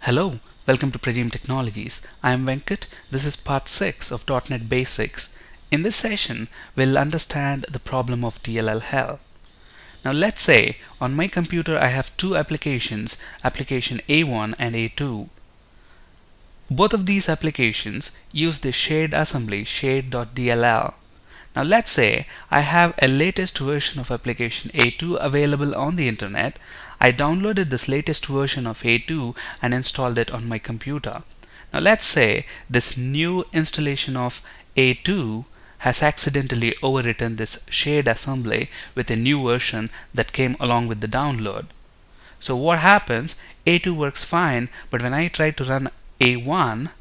Hello, welcome to Prajim Technologies. I am Venkat. This is part 6 of .NET Basics. In this session, we'll understand the problem of Dll Hell. Now let's say on my computer I have two applications, application A1 and A2. Both of these applications use the shared assembly shared.dll. Now let's say I have a latest version of application A2 available on the internet. I downloaded this latest version of A2 and installed it on my computer. Now let's say this new installation of A2 has accidentally overwritten this shared assembly with a new version that came along with the download. So what happens? A2 works fine, but when I try to run A1,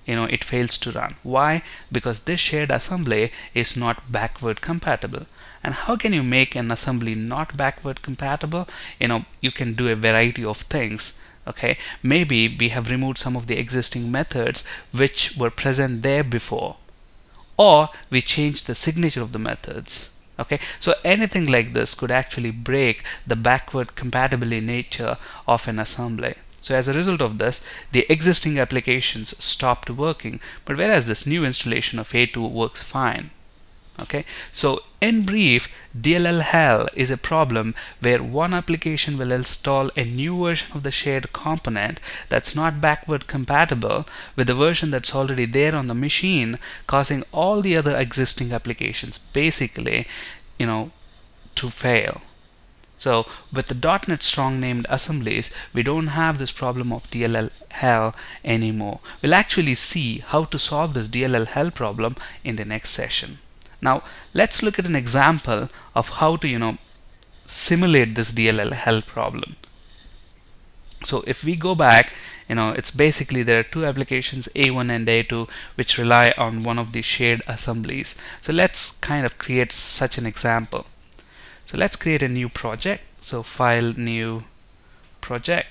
it fails to run. Why? Because this shared assembly is not backward compatible. And how can you make an assembly not backward compatible? You can do a variety of things. Okay, maybe we have removed some of the existing methods which were present there before, or we changed the signature of the methods. Okay, so anything like this could actually break the backward compatibility nature of an assembly. So as a result of this, the existing applications stopped working, but whereas this new installation of A2 works fine. Okay, so in brief, Dll Hell is a problem where one application will install a new version of the shared component that's not backward compatible with the version that's already there on the machine, causing all the other existing applications basically, to fail. So with the .NET strong named assemblies, we don't have this problem of Dll Hell anymore. We'll actually see how to solve this Dll Hell problem in the next session. Now let's look at an example of how to simulate this Dll Hell problem. So if we go back, it's basically there are two applications A1 and A2 which rely on one of the shared assemblies. So let's kind of create such an example. So let's create a new project. So file, new project,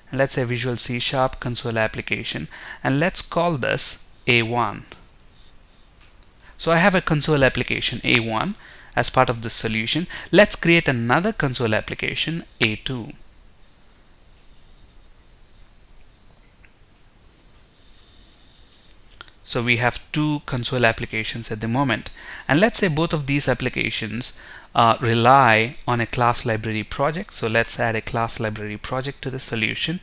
and let's say Visual C# console application, and let's call this A1. So I have a console application A1 as part of this solution. Let's create another console application A2. So we have two console applications at the moment, and let's say both of these applications rely on a class library project. So let's add a class library project to the solution.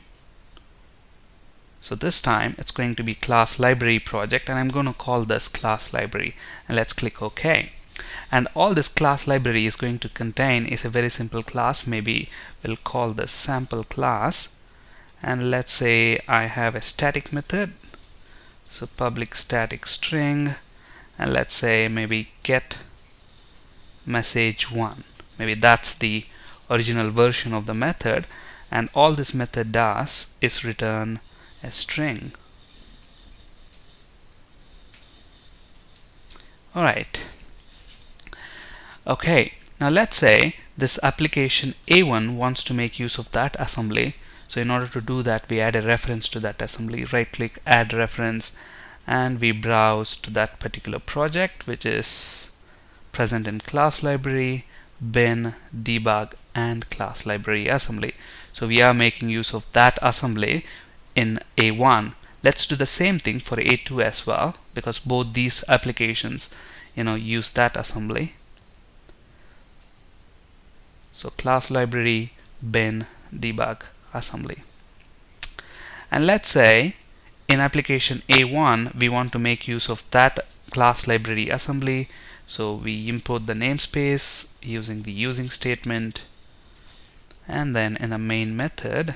So this time it's going to be class library project, and I'm going to call this class library, and let's click OK. And all this class library is going to contain is a very simple class. Maybe we'll call this sample class, and let's say I have a static method. So public static string, and let's say maybe get message1. Maybe that's the original version of the method, and all this method does is return a string. Alright. Okay, now let's say this application A1 wants to make use of that assembly. So in order to do that, we add a reference to that assembly. Right click, add reference, and we browse to that particular project which is present in class library, bin, debug, and class library assembly. So we are making use of that assembly in A1. Let's do the same thing for A2 as well, because both these applications use that assembly. So class library, bin, debug, assembly. And let's say in application A1 we want to make use of that class library assembly. So we import the namespace using the using statement, and then in the main method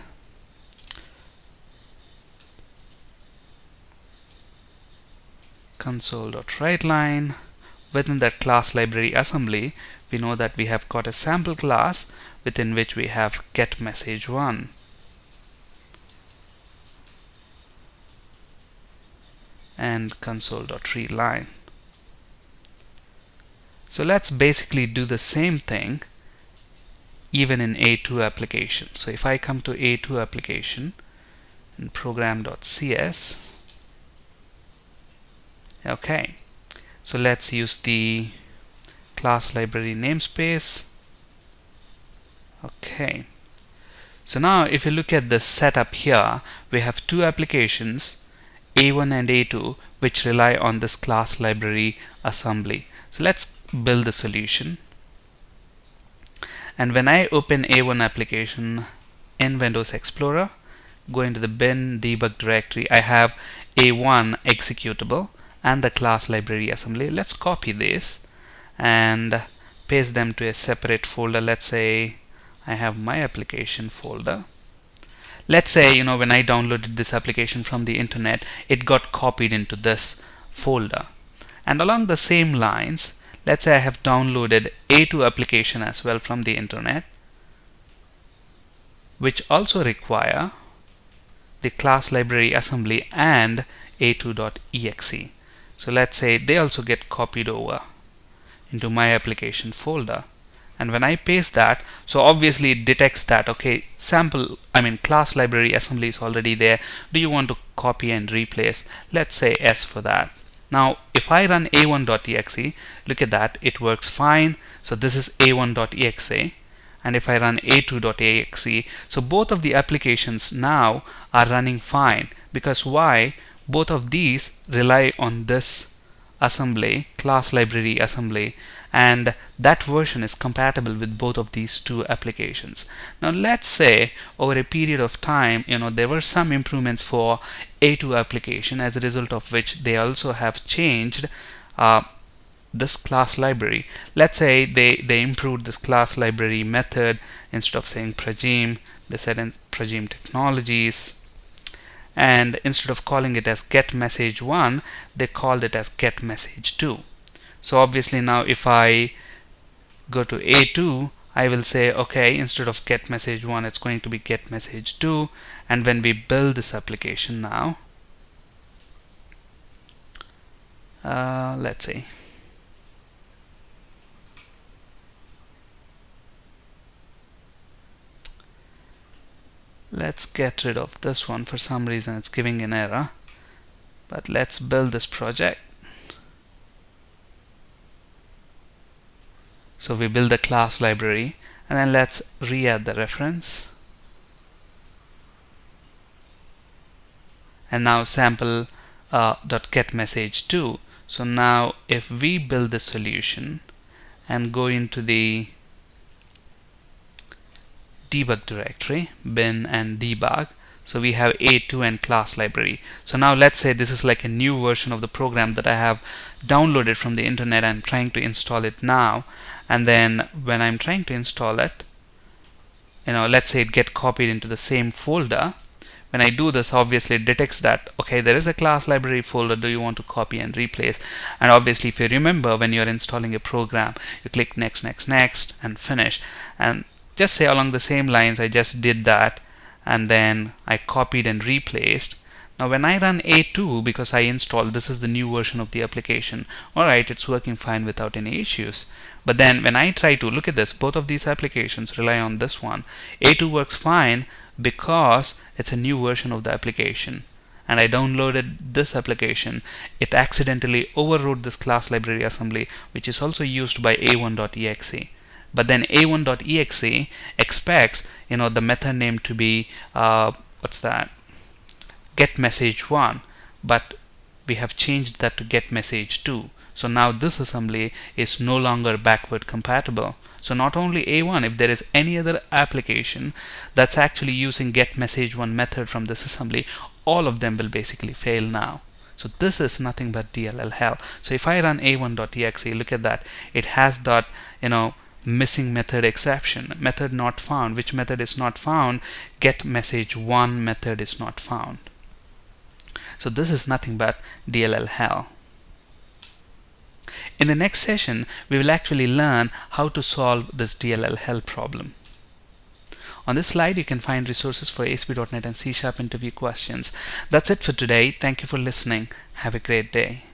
console.writeLine. Within that class library assembly, we know that we have got a sample class within which we have get message1. And console.readLine. So let's basically do the same thing even in A2 application. So if I come to A2 application in program.cs, okay, so let's use the class library namespace. Okay, So now if you look at the setup here, we have two applications, A1 and A2, which rely on this class library assembly. So let's build the solution. And when I open A1 application in Windows Explorer, go into the bin debug directory, I have A1 executable and the class library assembly. Let's copy this and paste them to a separate folder. Let's say I have my application folder. Let's say, when I downloaded this application from the internet, it got copied into this folder. And along the same lines, let's say I have downloaded A2 application as well from the internet, which also require the class library assembly and a2.exe. So let's say they also get copied over into my application folder. And when I paste that, so obviously it detects that, okay, class library assembly is already there. Do you want to copy and replace? Let's say yes for that. Now, if I run a1.exe, look at that, it works fine. So this is a1.exe. And if I run a2.exe, so both of the applications now are running fine. Because why? Both of these rely on this assembly, class library assembly, and that version is compatible with both of these two applications. Now let's say over a period of time, there were some improvements for A2 application, as a result of which they also have changed this class library. Let's say they improved this class library method. Instead of saying Pragim, they said in Pragim Technologies, and instead of calling it as getMessage1, they called it as getMessage2. So obviously now if I go to A2, I will say, okay, instead of getMessage1, it's going to be getMessage2. And when we build this application now, let's see. Let's get rid of this one. For some reason it's giving an error. But let's build this project. So we build the class library, and then let's re-add the reference. And now sample .getMessage2. So now if we build the solution and go into the debug directory, bin and debug, so we have A2 and class library. So now let's say this is like a new version of the program that I have downloaded from the internet. I'm trying to install it now, and then when I'm trying to install it, let's say it get copied into the same folder. When I do this, obviously it detects that, okay, there is a class library folder, do you want to copy and replace? And obviously if you remember, when you're installing a program, you click next, next, next, and finish. And just say along the same lines, I just did that, and then I copied and replaced. Now when I run A2, because I installed, this is the new version of the application, alright, it's working fine without any issues. But then when I try to look at this, both of these applications rely on this one. A2 works fine because it's a new version of the application, and I downloaded this application. It accidentally overrode this class library assembly, which is also used by a1.exe. But then a1.exe expects the method name to be getMessage1, but we have changed that to getMessage2. So now this assembly is no longer backward compatible. So not only A1, if there is any other application that's actually using getMessage1 method from this assembly, all of them will basically fail now. So this is nothing but DLL hell. So if I run a1.exe, look at that, it has that missing method exception, method not found. Which method is not found? getMessage1 method is not found. So this is nothing but DLL hell. In the next session, we will actually learn how to solve this DLL hell problem. On this slide, you can find resources for ASP.NET and C# interview questions. That's it for today. Thank you for listening. Have a great day.